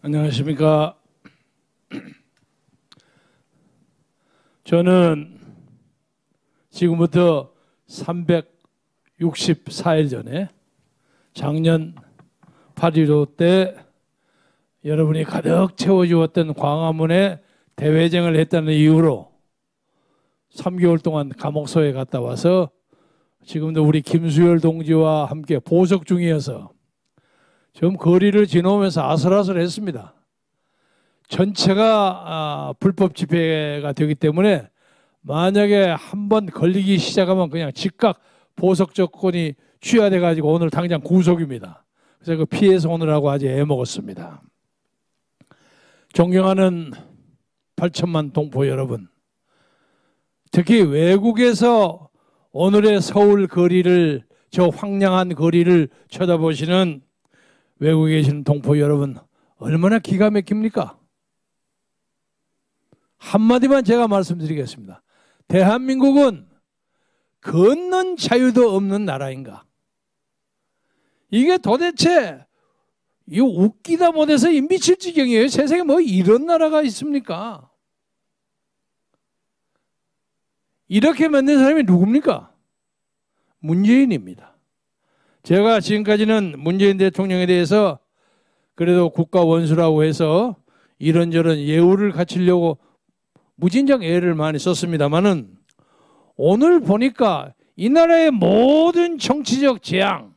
안녕하십니까. 저는 지금부터 364일 전에 작년 8.15 때 여러분이 가득 채워주었던 광화문에 대회쟁을 했다는 이유로 3개월 동안 감옥소에 갔다 와서 지금도 우리 김수열 동지와 함께 보석 중이어서 좀 거리를 지나오면서 아슬아슬했습니다. 전체가 불법 집회가 되기 때문에 만약에 한번 걸리기 시작하면 그냥 즉각 보석 조건이 취하돼 가지고 오늘 당장 구속입니다. 그래서 그 피해서 오느라고 아주 애먹었습니다. 존경하는 8천만 동포 여러분, 특히 외국에서 오늘의 서울 거리를, 저 황량한 거리를 쳐다보시는 외국에 계시는 동포 여러분, 얼마나 기가 막힙니까? 한마디만 제가 말씀드리겠습니다. 대한민국은 걷는 자유도 없는 나라인가? 이게 도대체 이거 웃기다 못해서 미칠 지경이에요. 세상에 뭐 이런 나라가 있습니까? 이렇게 만든 사람이 누굽니까? 문재인입니다. 제가 지금까지는 문재인 대통령에 대해서 그래도 국가 원수라고 해서 이런저런 예우를 갖추려고 무진장 애를 많이 썼습니다만은 오늘 보니까 이 나라의 모든 정치적 재앙,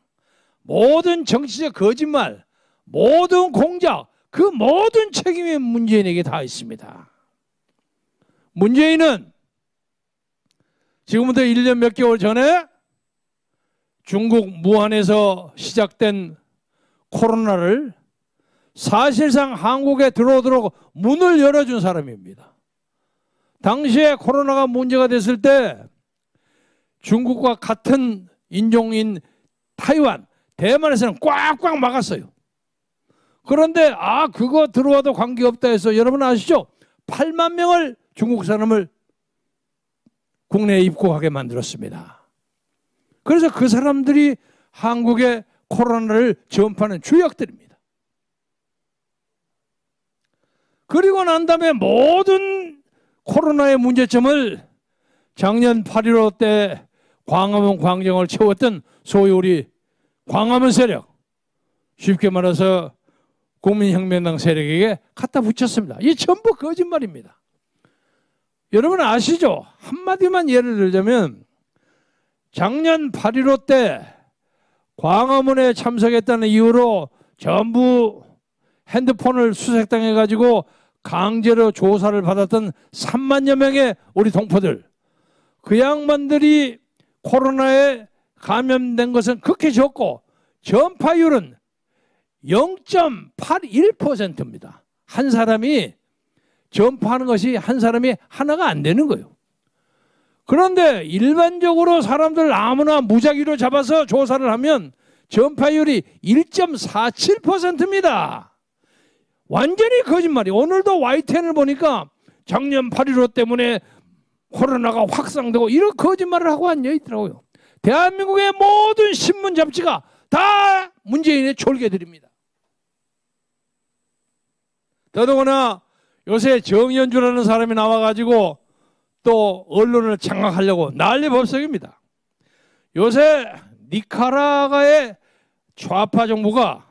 모든 정치적 거짓말, 모든 공작, 그 모든 책임이 문재인에게 다 있습니다. 문재인은 지금부터 1년 몇 개월 전에 중국 무한에서 시작된 코로나를 사실상 한국에 들어오도록 문을 열어준 사람입니다. 당시에 코로나가 문제가 됐을 때 중국과 같은 인종인 타이완, 대만에서는 꽉꽉 막았어요. 그런데 그거 들어와도 관계없다 해서 여러분 아시죠? 8만 명을 중국 사람을 국내에 입국하게 만들었습니다. 그래서 그 사람들이 한국에 코로나를 전파하는 주역들입니다. 그리고 난 다음에 모든 코로나의 문제점을 작년 8.15 때 광화문 광장을 채웠던 소위 우리 광화문 세력, 쉽게 말해서 국민혁명당 세력에게 갖다 붙였습니다. 이게 전부 거짓말입니다. 여러분 아시죠? 한마디만 예를 들자면 작년 8.15 때 광화문에 참석했다는 이유로 전부 핸드폰을 수색당해가지고 강제로 조사를 받았던 3만여 명의 우리 동포들, 그 양반들이 코로나에 감염된 것은 극히 적고 전파율은 0.81%입니다. 한 사람이 전파하는 것이 한 사람이 하나가 안 되는 거예요. 그런데 일반적으로 사람들 아무나 무작위로 잡아서 조사를 하면 전파율이 1.47%입니다. 완전히 거짓말이에요. 오늘도 YTN을 보니까 작년 8.15 때문에 코로나가 확산되고 이런 거짓말을 하고 앉아있더라고요. 대한민국의 모든 신문 잡지가 다 문재인의 졸개들입니다. 더더구나 요새 정연주라는 사람이 나와가지고 또 언론을 장악하려고 난리법석입니다. 요새 니카라과의 좌파 정부가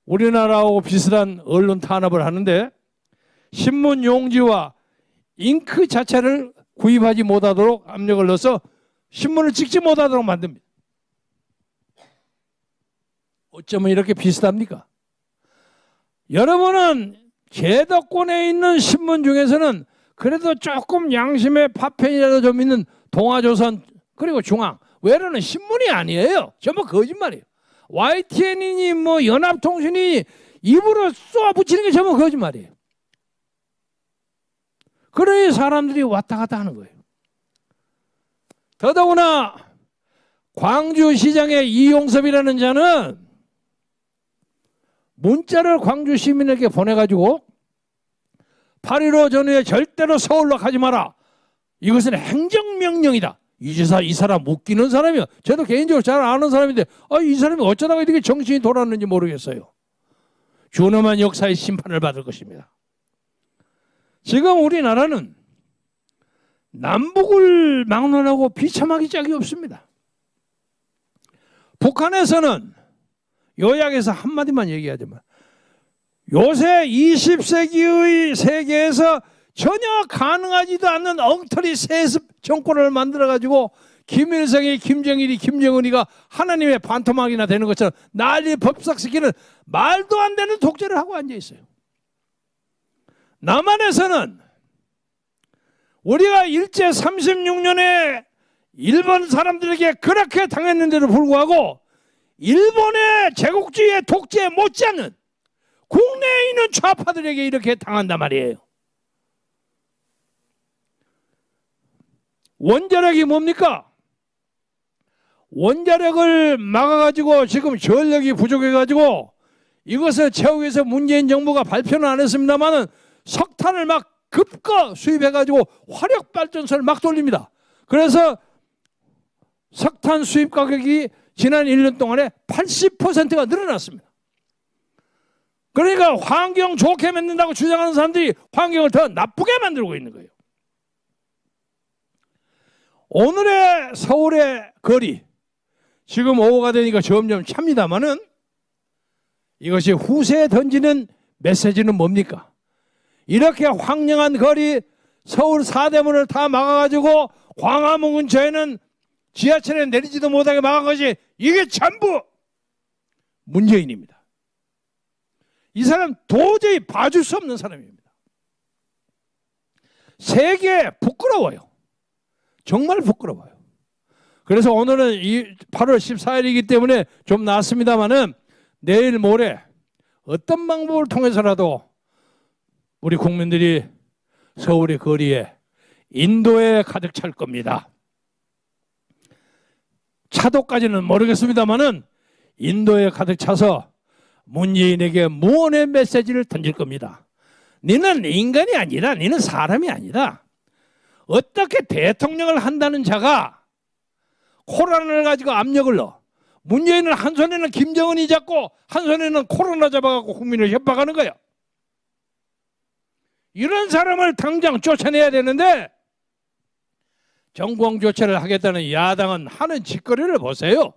우리나라하고 비슷한 언론 탄압을 하는데 신문 용지와 잉크 자체를 구입하지 못하도록 압력을 넣어서 신문을 찍지 못하도록 만듭니다. 어쩌면 이렇게 비슷합니까? 여러분은 제도권에 있는 신문 중에서는 그래도 조금 양심의 파편이라도 좀 있는 동아조선 그리고 중앙 외로는 신문이 아니에요. 전부 거짓말이에요. YTN이니 뭐 연합통신이 입으로 쏘아붙이는 게 전부 거짓말이에요. 그러니 사람들이 왔다 갔다 하는 거예요. 더더구나 광주시장의 이용섭이라는 자는 문자를 광주 시민에게 보내가지고 8.15 전후에 절대로 서울로 가지 마라. 이것은 행정명령이다. 이 지사 이 사람 웃기는 사람이요. 저도 개인적으로 잘 아는 사람인데 이 사람이 어쩌다가 이렇게 정신이 돌았는지 모르겠어요. 준엄한 역사의 심판을 받을 것입니다. 지금 우리나라는 남북을 막론하고 비참하기 짝이 없습니다. 북한에서는 요약해서 한마디만 얘기하자면 요새 20세기의 세계에서 전혀 가능하지도 않는 엉터리 세습 정권을 만들어가지고 김일성이, 김정일이, 김정은이가 하나님의 반토막이나 되는 것처럼 난리 법삭시키는 말도 안 되는 독재를 하고 앉아있어요. 남한에서는 우리가 일제 36년에 일본 사람들에게 그렇게 당했는데도 불구하고 일본의 제국주의의 독재에 못지않는 국내에 있는 좌파들에게 이렇게 당한단 말이에요. 원자력이 뭡니까? 원자력을 막아가지고 지금 전력이 부족해가지고 이것을 채우기 위해서 문재인 정부가 발표는 안 했습니다만은 석탄을 막 급거 수입해가지고 화력발전소를 막 돌립니다. 그래서 석탄 수입 가격이 지난 1년 동안에 80%가 늘어났습니다. 그러니까 환경 좋게 만든다고 주장하는 사람들이 환경을 더 나쁘게 만들고 있는 거예요. 오늘의 서울의 거리, 지금 오후가 되니까 점점 찹니다마는 이것이 후세에 던지는 메시지는 뭡니까? 이렇게 황량한 거리, 서울 사대문을 다 막아가지고 광화문 근처에는 지하철에 내리지도 못하게 막은 것이 이게 전부 문재인입니다. 이 사람 도저히 봐줄 수 없는 사람입니다. 세계에 부끄러워요. 정말 부끄러워요. 그래서 오늘은 8월 14일이기 때문에 좀 낫습니다마는 내일 모레 어떤 방법을 통해서라도 우리 국민들이 서울의 거리에 인도에 가득 찰 겁니다. 차도까지는 모르겠습니다마는 인도에 가득 차서 문재인에게 무언의 메시지를 던질 겁니다. 너는 인간이 아니라, 너는 사람이 아니다. 어떻게 대통령을 한다는 자가 코로나를 가지고 압력을 넣어. 문재인은 한 손에는 김정은이 잡고 한 손에는 코로나 잡아갖고 국민을 협박하는 거야. 이런 사람을 당장 쫓아내야 되는데 정권 교체를 하겠다는 야당은 하는 짓거리를 보세요.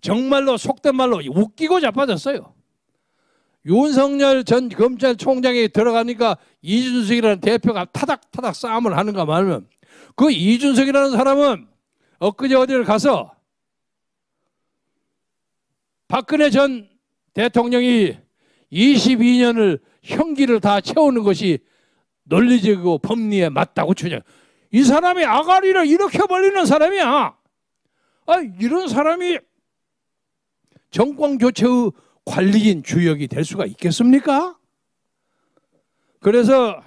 정말로 속된 말로 웃기고 자빠졌어요. 윤석열 전 검찰총장이 들어가니까 이준석이라는 대표가 타닥타닥 싸움을 하는가 말면 그 이준석이라는 사람은 엊그제 어디를 가서 박근혜 전 대통령이 22년을 형기를 다 채우는 것이 논리적이고 법리에 맞다고 주장. 이 사람이 아가리를 이렇게 벌리는 사람이야. 이런 사람이 정권 교체의 관리인 주역이 될 수가 있겠습니까? 그래서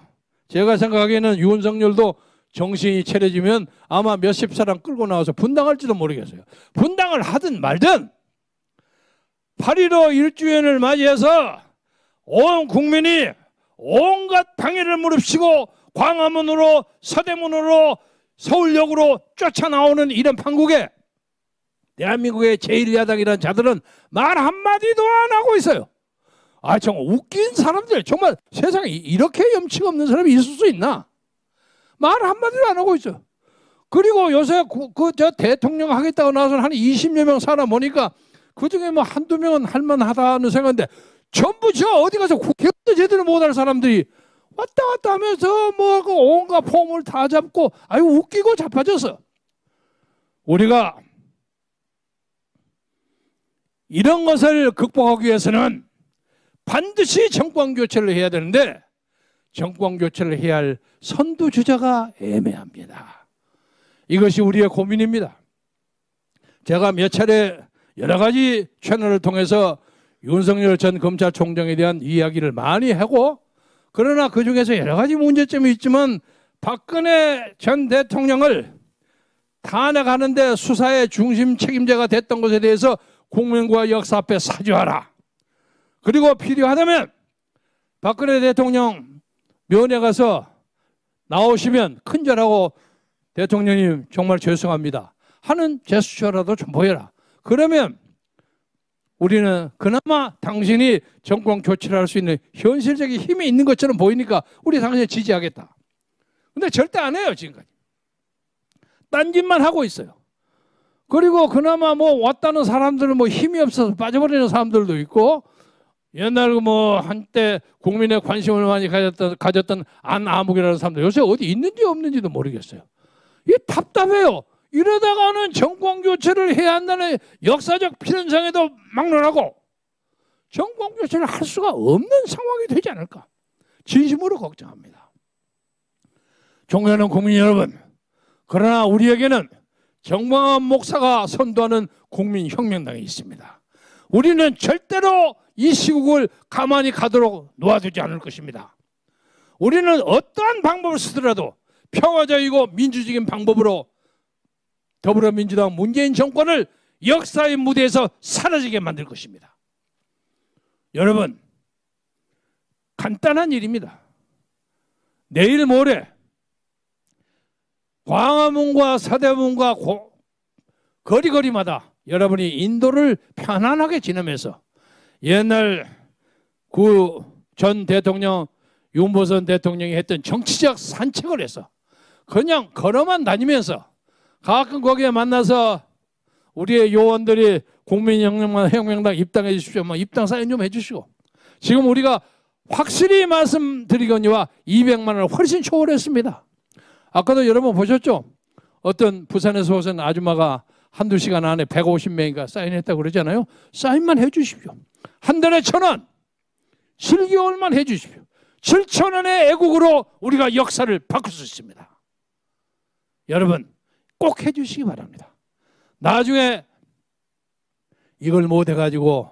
제가 생각하기에는 윤석열도 정신이 차려지면 아마 몇십 사람 끌고 나와서 분당할지도 모르겠어요. 분당을 하든 말든 8.15 1주년을 맞이해서 온 국민이 온갖 방해를 무릅쓰고 광화문으로 서대문으로 서울역으로 쫓아나오는 이런 판국에 대한민국의 제1야당이라는 자들은 말 한마디도 안 하고 있어요. 정말 웃긴 사람들, 정말 세상에 이렇게 염치가 없는 사람이 있을 수 있나? 말 한마디도 안 하고 있어요. 그리고 요새 저 대통령 하겠다고 나와서 한 20여 명 사람 보니까 그중에 뭐 한두 명은 할만하다는 생각인데 전부 저 어디 가서 국회의원도 제대로 못할 사람들이 왔다 갔다 하면서 뭐 온갖 폼을 다 잡고 웃기고 자빠져서 우리가 이런 것을 극복하기 위해서는 반드시 정권 교체를 해야 되는데 정권 교체를 해야 할 선두주자가 애매합니다. 이것이 우리의 고민입니다. 제가 몇 차례 여러 가지 채널을 통해서 윤석열 전 검찰총장에 대한 이야기를 많이 하고 그러나 그중에서 여러 가지 문제점이 있지만 박근혜 전 대통령을 탄핵하는데 수사의 중심 책임자가 됐던 것에 대해서 국민과 역사 앞에 사죄하라. 그리고 필요하다면 박근혜 대통령 면회 가서 나오시면 큰절하고 대통령님 정말 죄송합니다 하는 제스처라도 좀 보여라. 그러면 우리는 그나마 당신이 정권 교체를 할 수 있는 현실적인 힘이 있는 것처럼 보이니까 우리 당신을 지지하겠다. 근데 절대 안 해요, 지금까지. 딴 짓만 하고 있어요. 그리고 그나마 뭐 왔다는 사람들은 뭐 힘이 없어서 빠져버리는 사람들도 있고, 옛날 뭐 한때 국민의 관심을 많이 가졌던 안아무개라는 사람들 요새 어디 있는지 없는지도 모르겠어요. 이게 답답해요. 이러다가는 정권 교체를 해야 한다는 역사적 필연성에도 막론하고 정권 교체를 할 수가 없는 상황이 되지 않을까, 진심으로 걱정합니다. 존경하는 국민 여러분, 그러나 우리에게는 정광훈 목사가 선도하는 국민혁명당이 있습니다. 우리는 절대로 이 시국을 가만히 가도록 놓아두지 않을 것입니다. 우리는 어떠한 방법을 쓰더라도 평화적이고 민주적인 방법으로 더불어민주당 문재인 정권을 역사의 무대에서 사라지게 만들 것입니다. 여러분, 간단한 일입니다. 내일 모레 광화문과 서대문과 거리거리마다 여러분이 인도를 편안하게 지내면서 옛날 그 전 대통령 윤보선 대통령이 했던 정치적 산책을 해서 그냥 걸어만 다니면서 가끔 거기에 만나서 우리의 요원들이 국민혁명당 입당해 주십시오. 입당 사인 좀 해주시고, 지금 우리가 확실히 말씀드리거니와 200만 원을 훨씬 초월했습니다. 아까도 여러분 보셨죠? 어떤 부산에서 오신 아줌마가 한두 시간 안에 150명인가 사인했다고 그러잖아요. 사인만 해 주십시오. 한 달에 1,000원, 7개월만 해 주십시오. 7,000원의 애국으로 우리가 역사를 바꿀 수 있습니다. 여러분, 꼭 해 주시기 바랍니다. 나중에 이걸 못해가지고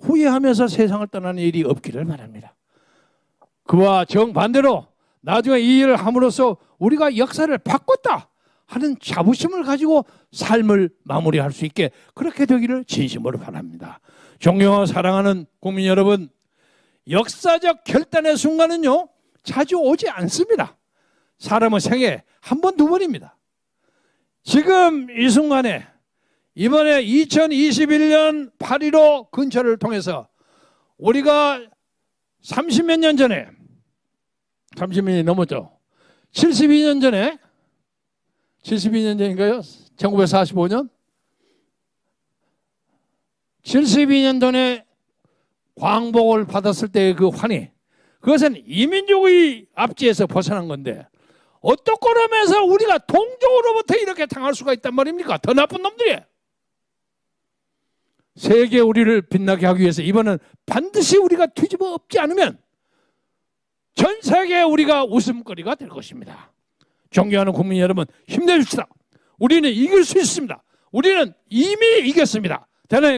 후회하면서 세상을 떠나는 일이 없기를 바랍니다. 그와 정반대로 나중에 이 일을 함으로써 우리가 역사를 바꿨다 하는 자부심을 가지고 삶을 마무리할 수 있게 그렇게 되기를 진심으로 바랍니다. 존경하고 사랑하는 국민 여러분, 역사적 결단의 순간은요 자주 오지 않습니다. 사람의 생애 한 번, 두 번입니다. 지금 이 순간에 이번에 2021년 8.15 근처를 통해서 우리가 30몇 년 전에, 30년이 넘었죠. 72년 전에, 72년 전인가요? 1945년? 72년 전에 광복을 받았을 때의 그 환희, 그것은 이민족의 압제에서 벗어난 건데 어떻게 하면서 우리가 동족으로부터 이렇게 당할 수가 있단 말입니까? 더 나쁜 놈들이. 세계 우리를 빛나게 하기 위해서 이번은 반드시 우리가 뒤집어 엎지 않으면 전 세계에 우리가 웃음거리가 될 것입니다. 존경하는 국민 여러분, 힘내줍시다. 우리는 이길 수 있습니다. 우리는 이미 이겼습니다. 대단히